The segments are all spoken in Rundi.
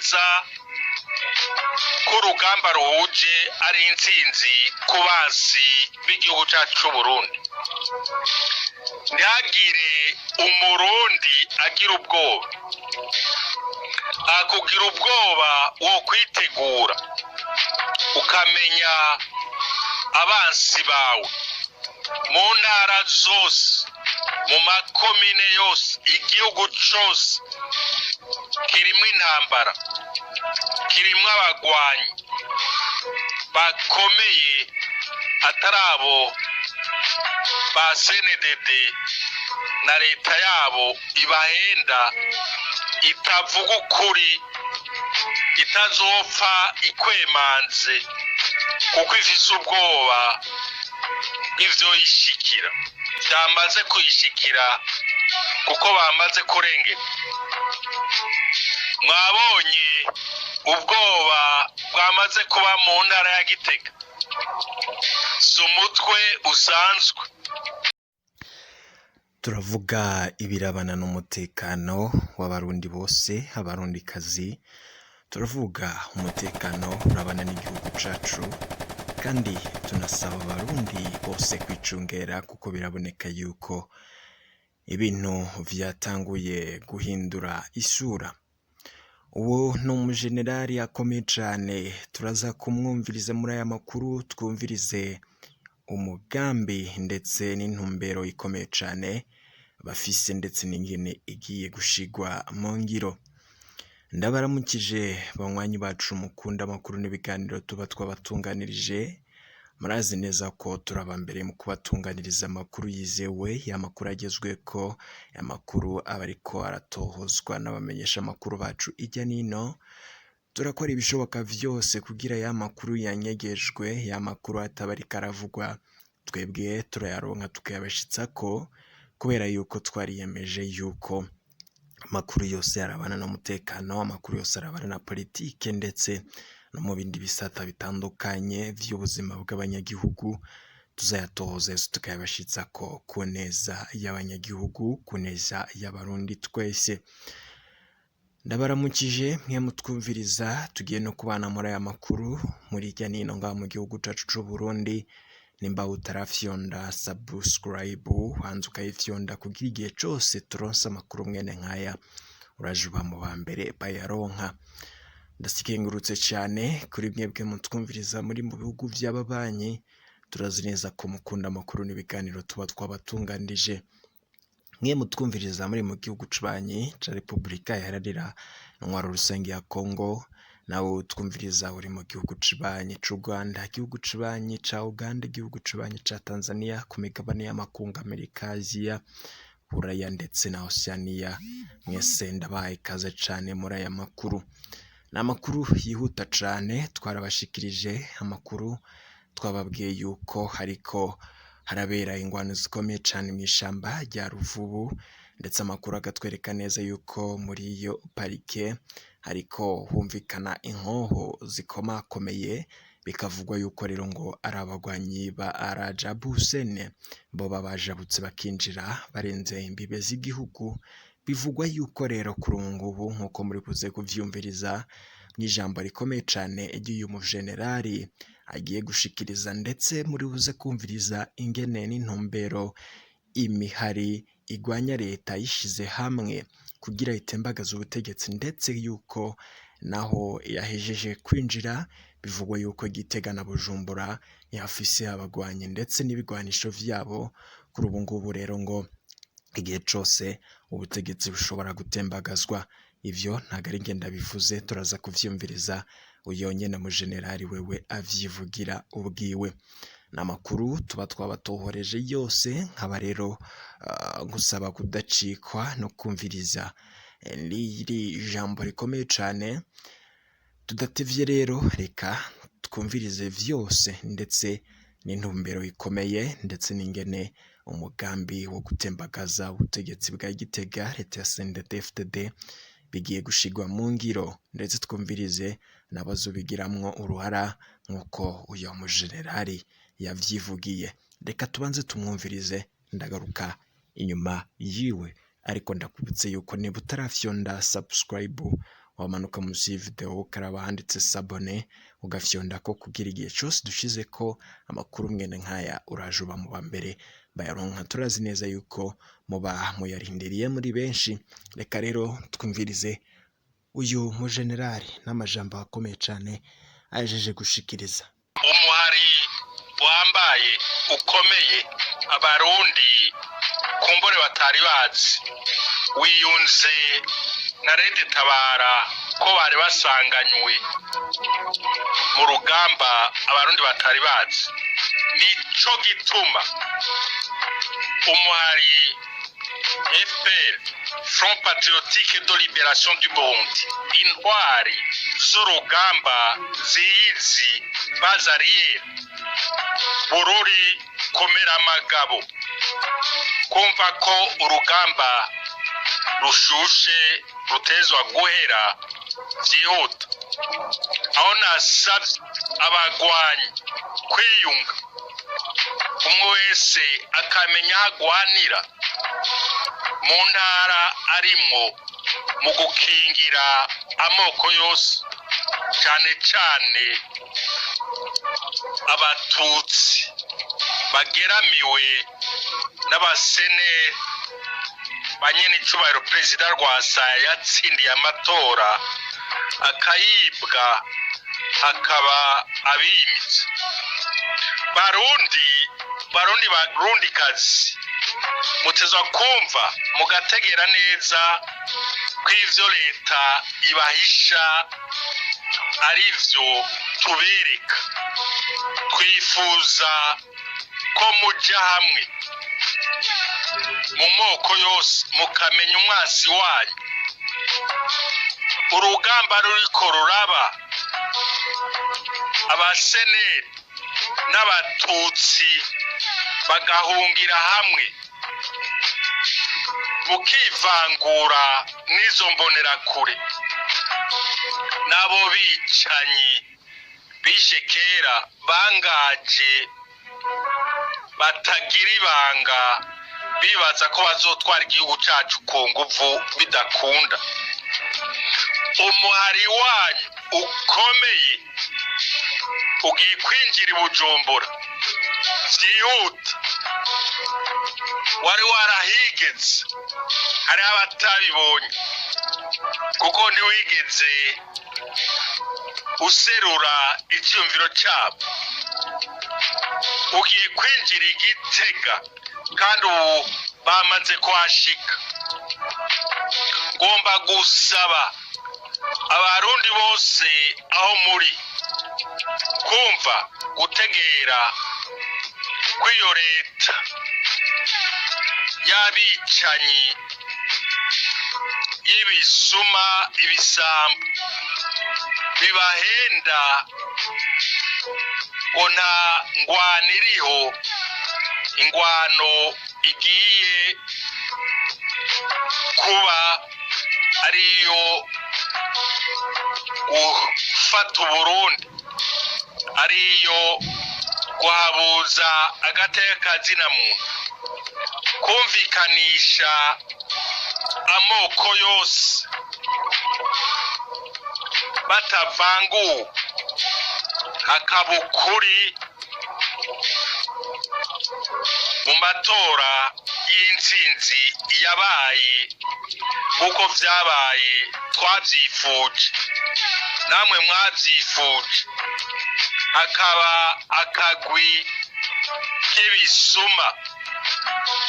neza ko urugamba ruhuje ari intsinzi ku basi b'igihugu cyacu cy'u Burundi. Ntihagire umurundi agira ubwoba. Akugira ubwoba wo kwitegura ukamenya abansi bawe mu ntara zose, mu makomine yose, igihugu cyose kirimo intambara, kirimo abagwanyi bakomeye atari abo ba CNDD na leta yabo ibahenda, itavuga ukuri, itazopfa ikwemanze kuko ifise ubwoba ivyo yishikira byamaze kuyishikira kuko bamaze kurengera. Mwabonye ubwoba bwamaze kuba mu ntara ya Gitega, si umutwe usanzwe. Turavuga ibirabana n'umutekano w'abarundi bose, abarundikazi. Turavuga umutekano urabana n'igihugu cacu, kandi tunasaba abarundi bose kwicungera kuko biraboneka yuko ibintu vyatanguye guhindura isura. Uwo ni umujenerali akomeye cane, turaza kumwumviriza muri aya makuru, twumvirize umugambi ndetse n'intumbero ikomeye cane bafise ndetse n'ingene igiye gushigwa mu ngiro. Ndabaramukije banywanyi bacu mukunda amakuru n'ibiganiro tuba twabatunganirije. Murazi neza ko turaba mbere mu kubatunganiriza amakuru yizewe, y'amakuru agezweko, y'amakuru aba ariko aratohozwa n'abamenyesha amakuru bacu ijya nino. Turakora ibishoboka vyose kugira ya makuru yanyegejwe, ya makuru ataba ariko aravugwa, twebwe turayaronka tukayabashitsako, kubera yuko twariyemeje yuko amakuru yose arabana n'umutekano, amakuru yose arabana na politike ndetse no mu bindi bisata bitandukanye vy'ubuzima bw'abanyagihugu, tuzayatohoza yose tukayabashitsako ku neza y'abanyagihugu, ku neza y'abarundi twese. Ndabaramukije mwe mutwumviriza, tugiye no kubana muri aya makuru muri ijya nino ngaha mu gihugu cacu c'u Burundi. Nimba utarafyonda subscribe, hanze ukayifyonda kugira igihe cose turonse amakuru mwene nkaya uraje uba mu ba mbere bayaronka. Ndasikengurutse cyane kuri mwebwe mutwumviriza muri mu bihugu vy'ababanyi. Turazi neza ko mukunda amakuru n'ibiganiro tuba twabatunganirije. Mwe mutwumviriza muri mu gihugu c'ubanyi ca Repubulika Iharanira Intwaro Rusange ya Congo, nawe utwumviriza uri mu gihugu c'ubanyi c'u Rwanda, igihugu c'ubanyi ca Uganda, igihugu c'ubanyi ca Tanzania, ku migabane y'amakungu Amerika, Aziya, Buraya ndetse na Oceania, mwese ndabahaye ikaze cane muri aya makuru. Ni amakuru yihuta cane, twarabashikirije amakuru twababwiye yuko hariko harabera ingwano zikomeye cane mw'ishamba rya Ruvubu, ndetse amakuru agatwereka neza yuko muri iyo parike hariko humvikana inkoho zikomakomeye, bikavugwa yuko rero ngo ari abagwanyi ba Arajabusene bo babajabutse bakinjira barenze imbibe z'igihugu. Bivugwa yuko rero kuri ubu ngubu nk'uko muri buze kuvyumviriza n'ijambo rikomeye cane ry'uyu mujenerali agiye gushikiriza, ndetse muri buze kumviriza ingene n'intumbero imihari igwanya leta yishize hamwe kugira itembagaza ubutegetsi, ndetse yuko naho yahejeje kwinjira bivugwa yuko Gitega na Bujumbura yafise abagwanyi ndetse n'ibigwanisho vyabo. Kuri ubu ngubu rero ngo igihe cose ubutegetsi bushobora gutembagazwa. Ivyo ntago ari ngenda bivuze, turaza kuvyumviriza uyo nyene mu generali wewe avyivugira ubwiwe. N'amakuru tuba twabatohoreje yose, nkaba rero gusaba kudacikwa no kumviriza iri jambo rikomeye cane. Tudatevye rero reka twumvirize vyose, ndetse n'intumbero ikomeye, ndetse n'ingene umugambi wo gutembagaza ubutegetsi bwa Gitega, leta ya CNDD-FDD, bigiye gushigwa mu ngiro, ndetse twumvirize n'abazobigiramwo uruhara nk'uko uyo mujenerali yavyivugiye. Reka tubanze tumwumvirize, ndagaruka inyuma yiwe. Ariko ndakubutse yuko niba utarafyonda subscribe wamanuka munsi y'ivideo ukaraba handitse sabone ugafyondako kugira igihe cyose dushize ko amakuru mwene nkaya uraje uba mu bambere bayaronka. Turazi neza yuko muba muyarindiriye muri benshi. Reka rero twumvirize uyu mu generali n'amajambo akomeye cyane ajeje gushikiriza. Umuhari wambaye ukomeye abarundi kumbure batari bazi wiyunze na Rede Tabara ko bari basanganywe mu rugamba abarundi batari bazi. Nico gituma umuhari FPR, Front Patriotique de Libération du Burundi, intwari z'urugamba ziyizi bazariye Bururi komera amagabo, kumva ko urugamba rushushe rutezwa guhera byihuta. Aho nasabye abagwanyi kwiyunga, umwe wese akamenya agwanira mu ntara arimwo mu gukingira amoko yose, cyane cyane abatutsi bageramiwe n'abaseneri banyene icubahiro Perezida Rwasa yatsindiye amatora akayibwa hakaba abimitse. Barundikazi mutezwa kumva mugategera neza kw'ivyo leta ibahisha arivyo tubereka. Twifuza ko muja hamwe mu moko yose mukamenya umwasi wanyu. Urugamba ruriko ruraba abaseneri n'abatutsi bagahungira hamwe mukivangura n'izo mbonerakure n'abo bicanyi bishe kera bangaje batagira ibanga bibaza ko bazotwara igihugu cacu ku nguvu bidakunda. Umuhari wanyu ukomeye ugiye kwinjira i Bujumbura vyihuta. Wari warahigeze, hari abatabibonye kuko ntiwigeze userura icyumviro cyabo. Ugiye kwinjira i Gitega kandi ubu bamaze kuhashika. Ngomba gusaba abarundi bose aho muri kumva gutegera kw'iyo leta y'abicanyi y'ibisuma ibisambo bibahenda ngo nta ngwano iriho, ingwano igiye kuba ariyo gufata Uburundi, ariyo guhabuza agateka kazina muntu, kumvikanisha amoko yose batavanguwe, hakaba ukuri mu matora y'intsinzi yabaye kuko vyabaye twavyifuje namwe mwavyifuje. Hakaba akagwi k'ibisuma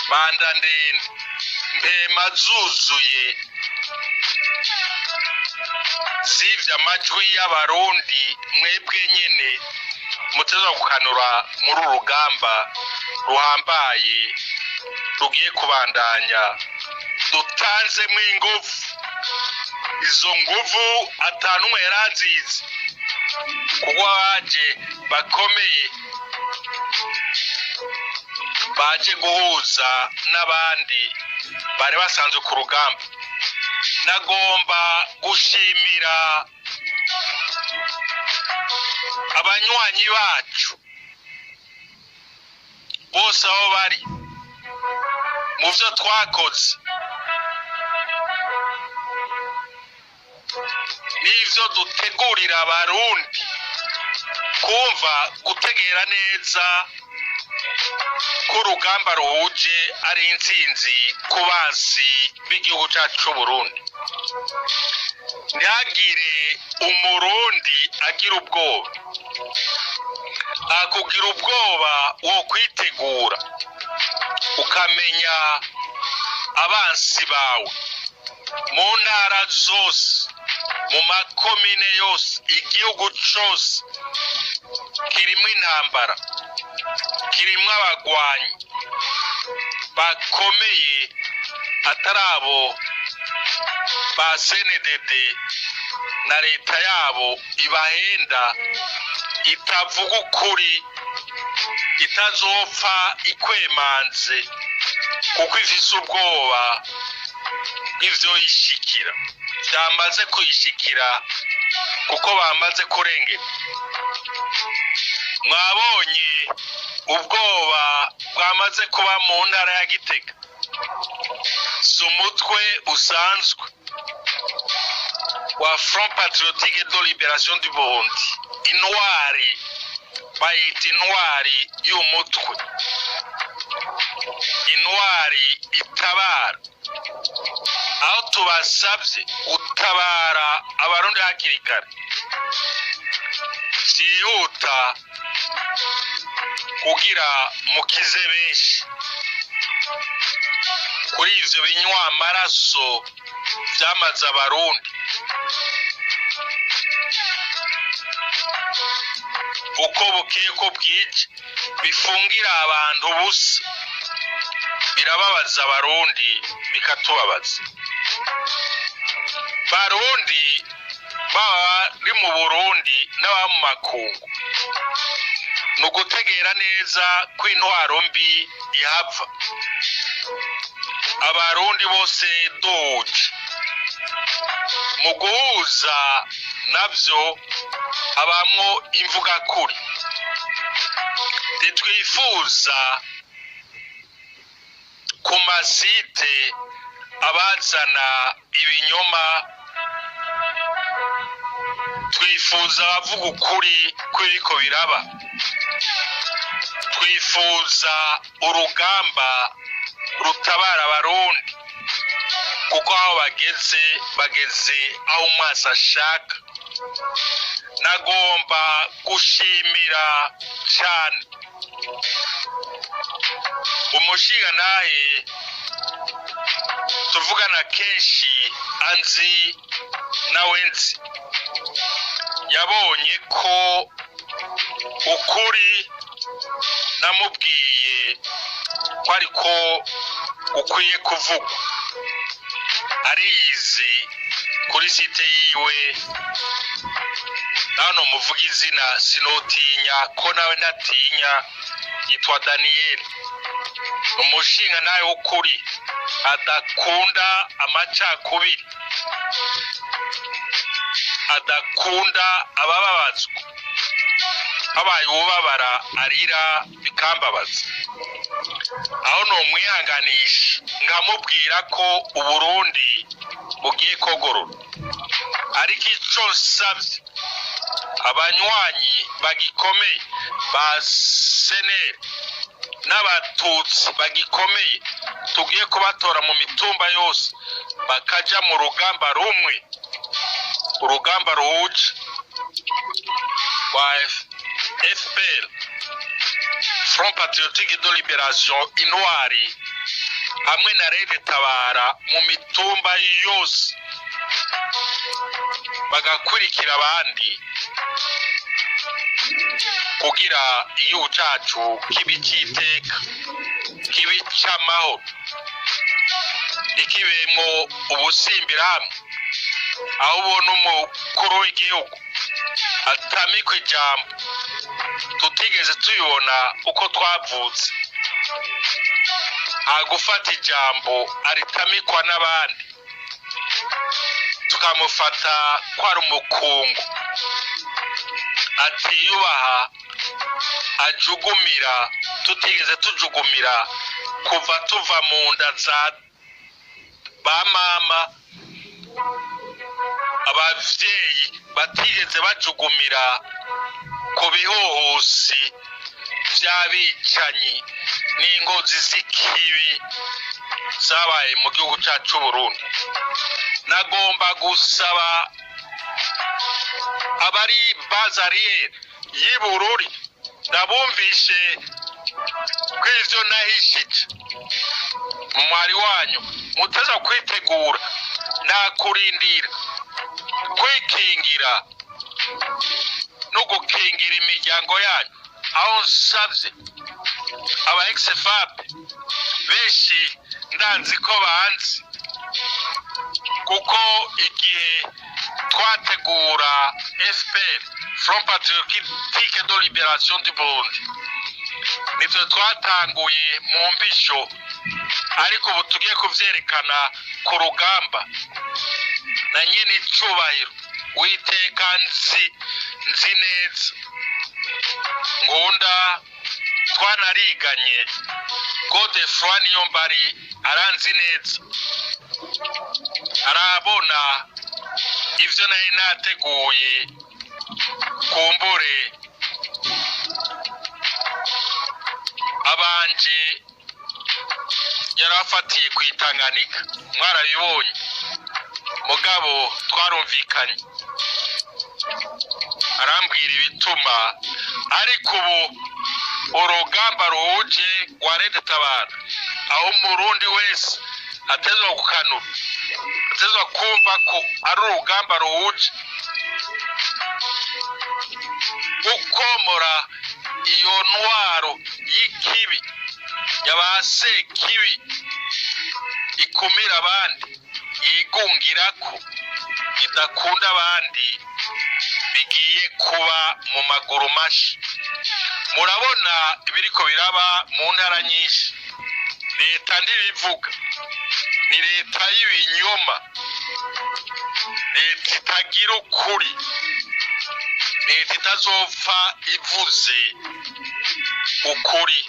banda ndende mpema zuzuye zivya amajwi y'abarundi. Mwebwe nyene mutezwa gukanura muri urugamba ruhambaye rugiye kubandanya. Dutanzemwo inguvu, izo nguvu atanumwe yarazizi kuko baje bakomeye, baje guhuza n'abandi bari basanzwe ku rugamba. Nagomba gushimira abanywanyi bacu bose aho bari mu vyo twakoze. n'ivyo dutegurira abarundi kumva gutegera neza ko urugamba ruhuje ari intsinzi ku basi b'igihugu cyacu c'Uburundi. Ntihagire umurundi agira ubwoba, akugira ubwoba wo kwitegura ukamenya abansi bawe mu ntara zose, mu makomine yose, igihugu cose kirimwo intambara, kirimwo abagwanyi bakomeye atari abo ba CNDD na leta yabo ibahenda, itavuga ukuri, itazopfa ikwemanze kuko ifise ubwoba bw'ivyo yishikira. Byamaze kuyishikira kuko bamaze kurengera. Mwabonye ubwoba bwamaze kuba mu ntara ya Gitega, si umutwe usanzwe wa Front Patriotique de Libération du Burundi, intwari bayita intwari y'umutwe, intwari itabara. Aho tubasabye gutabara abarundi hakiri kare, vyihuta kugira mukize benshi kuri ivyo binywa amaraso vyamaze abarundi. Uko bukeye ko bwije bifungira abantu ubusa, birababaza abarundi bikatubabaza. Barundi bari mu Burundi n'aba mu makungu, ni ugutegera neza ko intwaro mbi ihava. Abarundi bose duje mu guhuza navyo habamwo imvuga kuri. Ntitwifuza ku masite abazana ibinyoma, twifuza abavuga ukuri ko biriko biraba. Twifuza urugamba rutabara abarundi kuko aho bageze aho umwasi ashaka. Nagomba gushimira cyane umushingantahe tuvugana kenshi anzi nawe nzi, yabonye ko ukuri namubwiye ko ariko ukwiye kuvugwa. Ariyizi kuri site yiwe, nano muvuga izina sinotinya ko nawe ntatinya, yitwa Daniel. Umushinga nawe w'ukuri adakunda amacakubiri, adakunda abababazwa. Habaye ubabara arira bikambabaza, aho nomwihanganisha nkamubwira ko Uburundi bugiye kogorora. Ariko ico nsavye abanywanyi bagikomeye ba CNL n'abatutsi bagikomeye, tugiye kubatora mu mitumba yose bakaja mu rugamba rumwe, urugamba ruhuje wa FPR, Front Patriotique de Libération, intwari hamwe na Rede Tabara mu mitumba yose, bagakurikira abandi kugira igihugu cacu kibe cyiteka, kibe cy'amahoro, ikibemwo ubusimbira hamwe. Aho ubona umukuru w'igihugu atamikwa ijambo, tutigeze tuyibona uko twavutse, agufata ijambo aritamikwa n'abandi, tukamufata ko ari umukungu, atiyubaha, ajugumira, tutigeze tujugumira kuva tuva mu nda za ba mama, abavyeyi batigeze bajugumira ku bihuhusi vy'abicanyi n'ingozi z'ikibi zabaye mu gihugu cacu c'Uburundi. Nagomba gusaba abari bazariyeri y'Ibururi ndabumvishe kw'ivyo nahishije mu mwari wanyu muteza kwitegura nta kurindira kwikingira no gukingira imiryango yanyu aho nsavye aba ex-FAP benshi ndanzi ko banzi kuko igihe twategura FPR Front Patriotique de Libération du Burundi nivyo twatanguye mu mbisho ariko ubu tugiye kuvyerekana ku rugamba na nyene icubahiro witeka nzi neza ngunda twanariganye Godefroid Niyombare aranzi neza arabona ivyo nari nateguye kumbure abanje yarafatiye kwitanganika mwarabibonye mugabo twarumvikanye arambwira ibituma ariko ubu urugamba ruhuje rwa Red Tabara aho umurundi wese atezwa gukanura atezwa kumva ko ari urugamba ruhuje gukomora iyo ntwaro y'ikibi yabase kibi ikumira abandi yigungirako idakunda abandi bigiye kuba mu maguru mashi. Murabona ibiriko biraba mu ntara nyinshi, leta ndibivuga ni leta y'ibinyoma, leta itagira ukuri, leta itazopfa ivuze ukuri,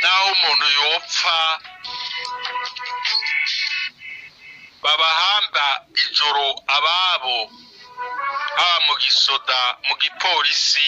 naho umuntu yopfa babahamba ijoro ababo haba mu gisoda mu gipolisi.